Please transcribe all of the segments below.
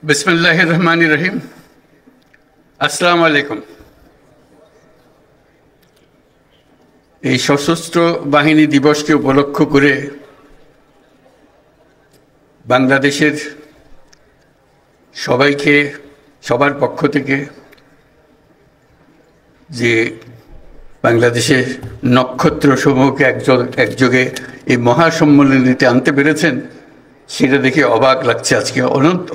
बिस्मिल्लाहिर रहमानिर रहीम। আসসালামু আলাইকুম। এই সশস্ত্র বাহিনী দিবসকে উপলক্ষ করে বাংলাদেশের সবাইকে সবার পক্ষ থেকে যে বাংলাদেশের নক্ষত্র সমূহকে একযোগে এই মহাসম্মেলনীতে আনতে পেরেছেন সেটা দেখে অবাক লাগছে। আজকে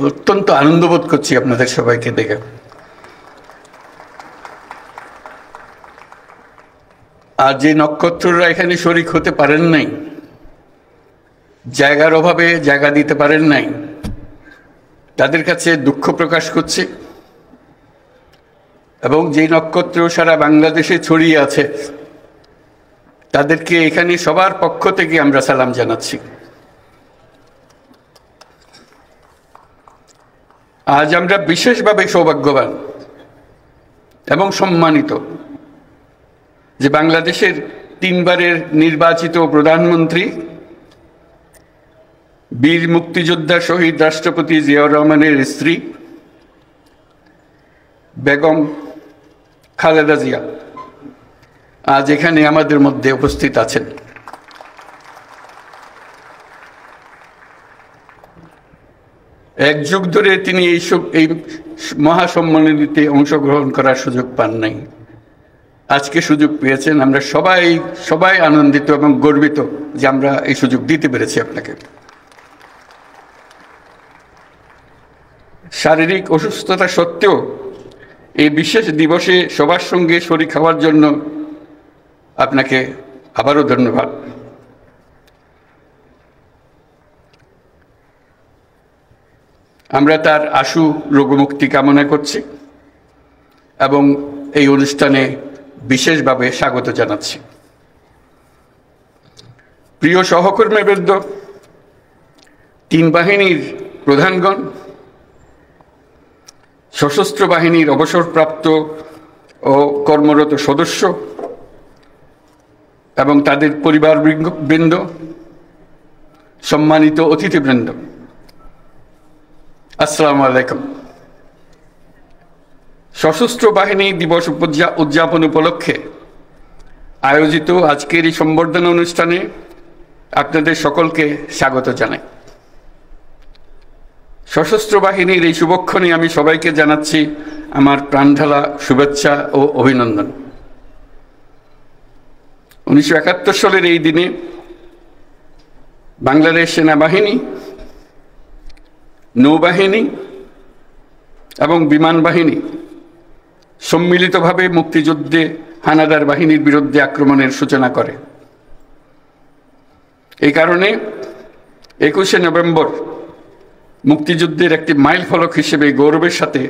অত্যন্ত আনন্দবোধ করছি আপনাদের সবাইকে দেখে। আর যে নক্ষত্ররা এখানে শরীক হতে পারেন নাই, জায়গার অভাবে জায়গা দিতে পারেন নাই, তাদের কাছে দুঃখ প্রকাশ করছি। এবং যে নক্ষত্র সারা বাংলাদেশে ছড়িয়ে আছে তাদেরকে এখানে সবার পক্ষ থেকে আমরা সালাম জানাচ্ছি। আজ আমরা বিশেষভাবে সৌভাগ্যবান এবং সম্মানিত যে বাংলাদেশের 3 বারের নির্বাচিত প্রধানমন্ত্রী বীর মুক্তিযোদ্ধা শহীদ রাষ্ট্রপতি জিয়াউর রহমানের স্ত্রী বেগম খালেদা জিয়া আজ এখানে আমাদের মধ্যে উপস্থিত আছেন। এক যুগ ধরে তিনি এই মহাসম্মেলনীতে অংশগ্রহণ করার সুযোগ পান নাই, আজকে সুযোগ পেয়েছেন। আমরা সবাই আনন্দিত এবং গর্বিত যে আমরা এই সুযোগ দিতে পেরেছি আপনাকে। শারীরিক অসুস্থতা সত্ত্বেও এই বিশেষ দিবসে সবার সঙ্গে শরীক হওয়ার জন্য আপনাকে আবারও ধন্যবাদ। আমরা তার আশু রোগমুক্তি কামনা করছি এবং এই অনুষ্ঠানে বিশেষভাবে স্বাগত জানাচ্ছি। প্রিয় সহকর্মীবৃন্দ, 3 বাহিনীর প্রধানগণ, সশস্ত্র বাহিনীর অবসরপ্রাপ্ত ও কর্মরত সদস্য এবং তাদের পরিবারবৃন্দ, সম্মানিত অতিথিবৃন্দ, আসসালামু আলাইকুম। সশস্ত্র বাহিনী দিবস উদযাপন উপলক্ষে আয়োজিত আজকের এই সম্বর্ধনা অনুষ্ঠানে আপনাদের সকলকে স্বাগত জানাই। সশস্ত্র বাহিনীর এই শুভক্ষণে আমি সবাইকে জানাচ্ছি আমার প্রাণঢালা শুভেচ্ছা ও অভিনন্দন। 1971 সালের এই দিনে বাংলাদেশ সেনাবাহিনী, নৌবাহিনী এবং বিমান বাহিনী সম্মিলিতভাবে মুক্তিযুদ্ধে হানাদার বাহিনীর বিরুদ্ধে আক্রমণের সূচনা করে। এই কারণে 21শে নভেম্বর মুক্তিযুদ্ধের একটি মাইল ফলক হিসেবে গৌরবের সাথে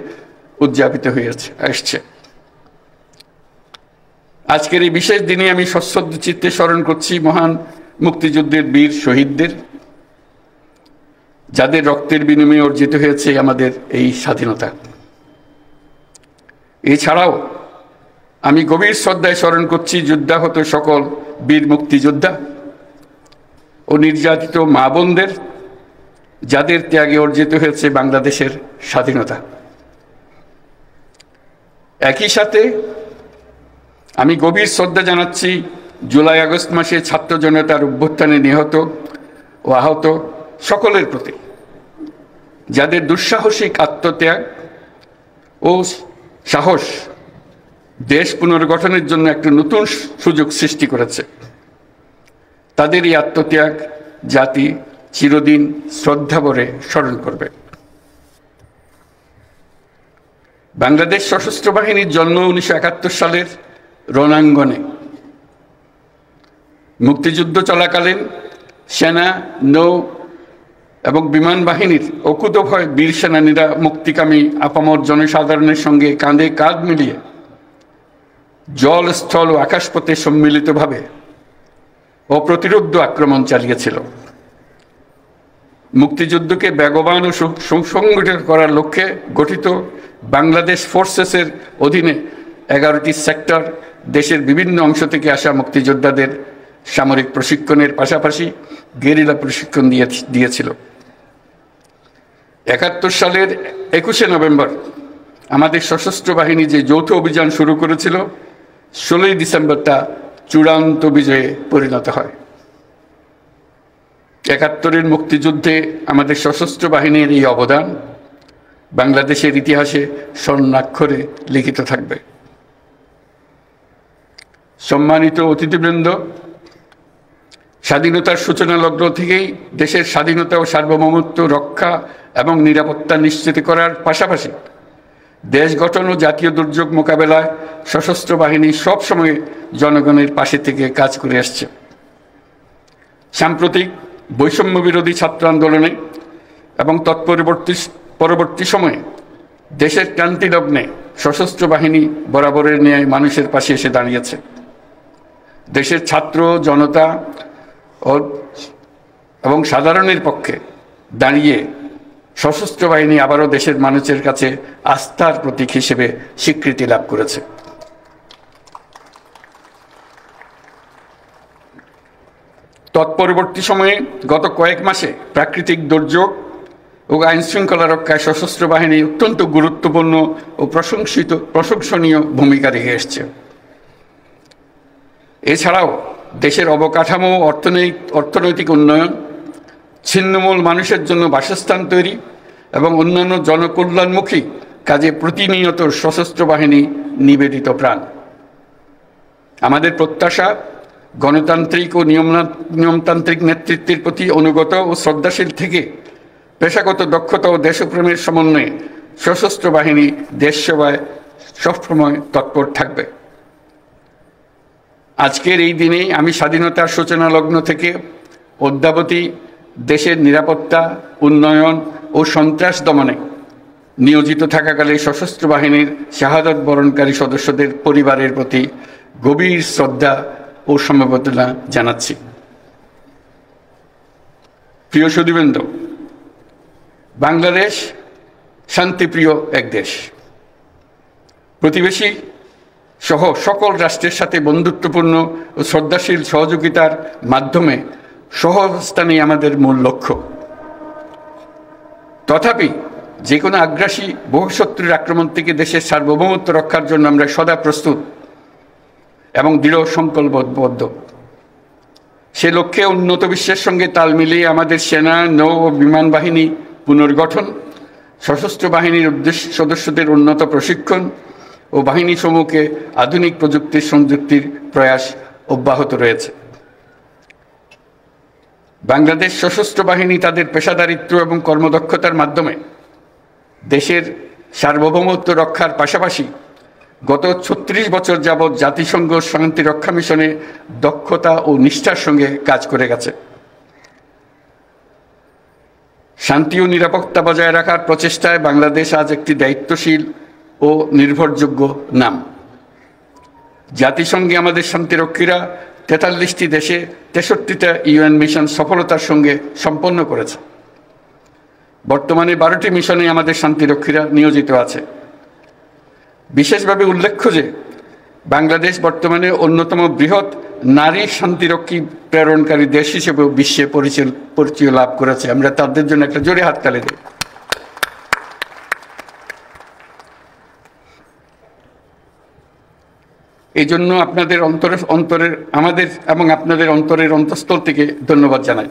উদযাপিত হয়ে আসছে। আজকের এই বিশেষ দিনে আমি সশ্রদ্ধ চিত্তে স্মরণ করছি মহান মুক্তিযুদ্ধের বীর শহীদদের, যাদের রক্তের বিনিময়ে অর্জিত হয়েছে আমাদের এই স্বাধীনতা। এছাড়াও আমি গভীর শ্রদ্ধায় স্মরণ করছি যুদ্ধাহত সকল বীর মুক্তিযোদ্ধা ও নির্যাতিত মা বোনদের, যাদের ত্যাগে অর্জিত হয়েছে বাংলাদেশের স্বাধীনতা। একই সাথে আমি গভীর শ্রদ্ধা জানাচ্ছি জুলাই আগস্ট মাসে ছাত্র জনতার অভ্যুত্থানে নিহত ও আহত সকলের প্রতি, যাদের দুঃসাহসিক আত্মত্যাগ ও সাহস দেশ পুনর্গঠনের জন্য একটা নতুন সুযোগ সৃষ্টি করেছে। তাদের এই আত্মত্যাগ জাতি চিরদিন শ্রদ্ধা ভরে স্মরণ করবে। বাংলাদেশ সশস্ত্র বাহিনীর জন্ম 1971 সালের রণাঙ্গনে। মুক্তিযুদ্ধ চলাকালীন সেনা, নৌ এবং বিমান বাহিনীর অকুতোভয় বীর সেনানীরা মুক্তিকামী আপামর জনসাধারণের সঙ্গে কাঁধে কাঁধ মিলিয়ে জল, স্থল ও আকাশপথে সম্মিলিতভাবে অপ্রতিরোধ্য আক্রমণ চালিয়েছিল। মুক্তিযুদ্ধকে বেগবান ও সুসংগঠিত করার লক্ষ্যে গঠিত বাংলাদেশ ফোর্সেসের অধীনে 11টি সেক্টর দেশের বিভিন্ন অংশ থেকে আসা মুক্তিযোদ্ধাদের সামরিক প্রশিক্ষণের পাশাপাশি গেরিলা প্রশিক্ষণ দিয়েছিল। 71 সালের 21শে নভেম্বর আমাদের সশস্ত্র বাহিনী যে যৌথ অভিযান শুরু করেছিল, 16ই ডিসেম্বর তা চূড়ান্ত বিজয়ে পরিণত হয়। 71-এর মুক্তিযুদ্ধে আমাদের সশস্ত্র বাহিনীর এই অবদান বাংলাদেশের ইতিহাসে স্বর্ণাক্ষরে লিখিত থাকবে। সম্মানিত অতিথিবৃন্দ, স্বাধীনতার সূচনা লগ্ন থেকেই দেশের স্বাধীনতা ও সার্বভৌমত্ব রক্ষা এবং নিরাপত্তা নিশ্চিত করার পাশাপাশি দেশ গঠন ও জাতীয় দুর্যোগ মোকাবেলায় সশস্ত্র বাহিনী সবসময় জনগণের পাশে থেকে কাজ করে আসছে। সাম্প্রতিক বৈষম্য বিরোধী ছাত্র আন্দোলনে এবং পরবর্তী সময়ে দেশের ক্রান্তি লগ্নে সশস্ত্র বাহিনী বরাবরের ন্যায় মানুষের পাশে এসে দাঁড়িয়েছে। দেশের ছাত্র জনতা এবং সাধারণের পক্ষে দাঁড়িয়ে সশস্ত্র বাহিনী আবারও দেশের মানুষের কাছে আস্থার প্রতীক হিসেবে স্বীকৃতি লাভ করেছে। তৎপরবর্তী সময়ে গত কয়েক মাসে প্রাকৃতিক দুর্যোগ ও আইন শৃঙ্খলা রক্ষায় সশস্ত্র বাহিনী অত্যন্ত গুরুত্বপূর্ণ ও প্রশংসনীয় ভূমিকা রেখে এসছে। এছাড়াও দেশের অবকাঠামো, অর্থনৈতিক উন্নয়ন, ছিন্নমূল মানুষের জন্য বাসস্থান তৈরি এবং অন্যান্য জনকল্যাণমুখী কাজে প্রতিনিয়ত সশস্ত্র বাহিনী নিবেদিত প্রাণ। আমাদের প্রত্যাশা, গণতান্ত্রিক ও নিয়মতান্ত্রিক নেতৃত্বের প্রতি অনুগত ও শ্রদ্ধাশীল থেকে পেশাগত দক্ষতা ও দেশপ্রেমের সমন্বয়ে সশস্ত্র বাহিনী দেশ সেবায় সবসময় তৎপর থাকবে। আজকের এই দিনেই আমি স্বাধীনতার সূচনা লগ্ন থেকে অদ্যাবধি দেশের নিরাপত্তা, উন্নয়ন ও সন্ত্রাস দমনে নিয়োজিত থাকাকালে সশস্ত্র বাহিনীর শাহাদাত বরণকারী সদস্যদের পরিবারের প্রতি গভীর শ্রদ্ধা ও সমবেদনা জানাচ্ছি। প্রিয় সুধীবৃন্দ, বাংলাদেশ শান্তিপ্রিয় এক দেশ। প্রতিবেশী সহ সকল রাষ্ট্রের সাথে বন্ধুত্বপূর্ণ ও শ্রদ্ধাশীল সহযোগিতার মাধ্যমে সহাবস্থানই আমাদের মূল লক্ষ্য। তথাপি যে কোনো আগ্রাসী বহুশত্রুর আক্রমণ থেকে দেশের সার্বভৌমত্ব রক্ষার জন্য আমরা সদা প্রস্তুত এবং দৃঢ় সংকল্পবদ্ধ। সে লক্ষ্যে উন্নত বিশ্বের সঙ্গে তাল মিলিয়ে আমাদের সেনা, নৌ ও বিমান বাহিনী পুনর্গঠন, সশস্ত্র বাহিনীর সদস্যদের উন্নত প্রশিক্ষণ ও বাহিনী সমূহকে আধুনিক প্রযুক্তির সংযুক্তির প্রয়াস অব্যাহত রয়েছে। বাংলাদেশ সশস্ত্র বাহিনী তাদের পেশাদারিত্ব এবং কর্মদক্ষতার মাধ্যমে দেশের সার্বভৌমত্ব রক্ষার পাশাপাশি গত 36 বছর যাবৎ জাতিসংঘ শান্তি রক্ষা মিশনে দক্ষতা ও নিষ্ঠার সঙ্গে কাজ করে গেছে। শান্তি ও নিরাপত্তা বজায় রাখার প্রচেষ্টায় বাংলাদেশ আজ একটি দায়িত্বশীল ও নির্ভরযোগ্য নাম। জাতিসংঘে আমাদের শান্তিরক্ষীরা 43টি দেশে 63টা ইউএন মিশন সফলতার সঙ্গে সম্পন্ন করেছে। বর্তমানে 12টি মিশনে আমাদের শান্তিরক্ষীরা নিয়োজিত আছে। বিশেষভাবে উল্লেখ্য যে বাংলাদেশ বর্তমানে অন্যতম বৃহৎ নারী শান্তিরক্ষী প্রেরণকারী দেশ হিসেবে বিশ্বে পরিচয় লাভ করেছে। আমরা তাদের জন্য একটা জোরে হাততালি দিই। এই জন্য আপনাদের আমাদের এবং আপনাদের অন্তরের অন্তঃস্থল থেকে ধন্যবাদ জানাই।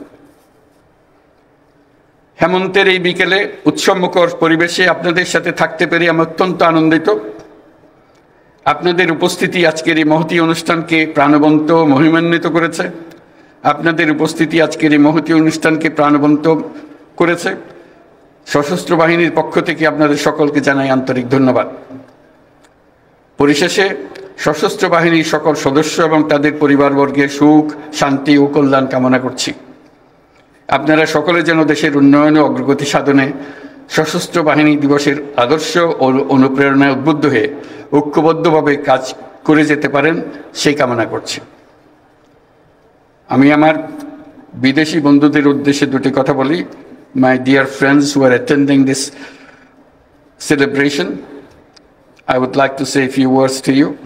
হেমন্তের এই বিকেলে উৎসবমুখর পরিবেশে আপনাদের সাথে থাকতে পেরে আমি অত্যন্ত আনন্দিত। আপনাদের উপস্থিতি আজকের এই মহতী অনুষ্ঠানকে প্রাণবন্ত মহিমান্বিত করেছে। আপনাদের উপস্থিতি আজকের এই মহতী অনুষ্ঠানকে প্রাণবন্ত করেছে। সশস্ত্র বাহিনীর পক্ষ থেকে আপনাদের সকলকে জানাই আন্তরিক ধন্যবাদ। পরিশেষে সশস্ত্র বাহিনীর সকল সদস্য এবং তাদের পরিবারবর্গের সুখ, শান্তি ও কল্যাণ কামনা করছি। আপনারা সকলে যেন দেশের উন্নয়ন ও অগ্রগতি সাধনে সশস্ত্র বাহিনী দিবসের আদর্শ ও অনুপ্রেরণায় উদ্বুদ্ধ হয়ে ঐক্যবদ্ধভাবে কাজ করে যেতে পারেন সেই কামনা করছি। আমি আমার বিদেশি বন্ধুদের উদ্দেশ্যে দুটি কথা বলি। My dear friends who are attending this celebration, I would like to say a few words to you.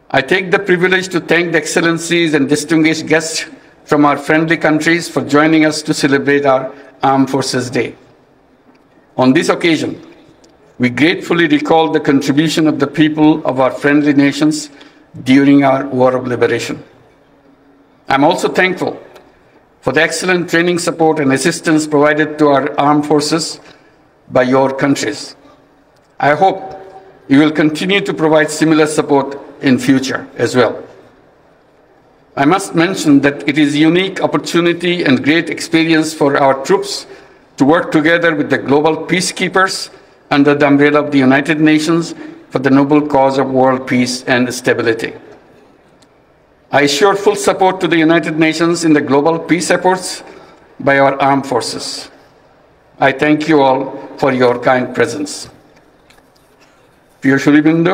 I take the privilege to thank the excellencies and distinguished guests from our friendly countries for joining us to celebrate our Armed Forces Day. On this occasion, we gratefully recall the contribution of the people of our friendly nations during our War of Liberation. I'm also thankful for the excellent training support and assistance provided to our armed forces by your countries. I hope you will continue to provide similar support in future as well. I must mention that it is a unique opportunity and great experience for our troops to work together with the global peacekeepers under the umbrella of the United Nations for the noble cause of world peace and stability. I assure full support to the United Nations in the global peace efforts by our armed forces. I thank you all for your kind presence. প্রিয় সুধীবৃন্দ,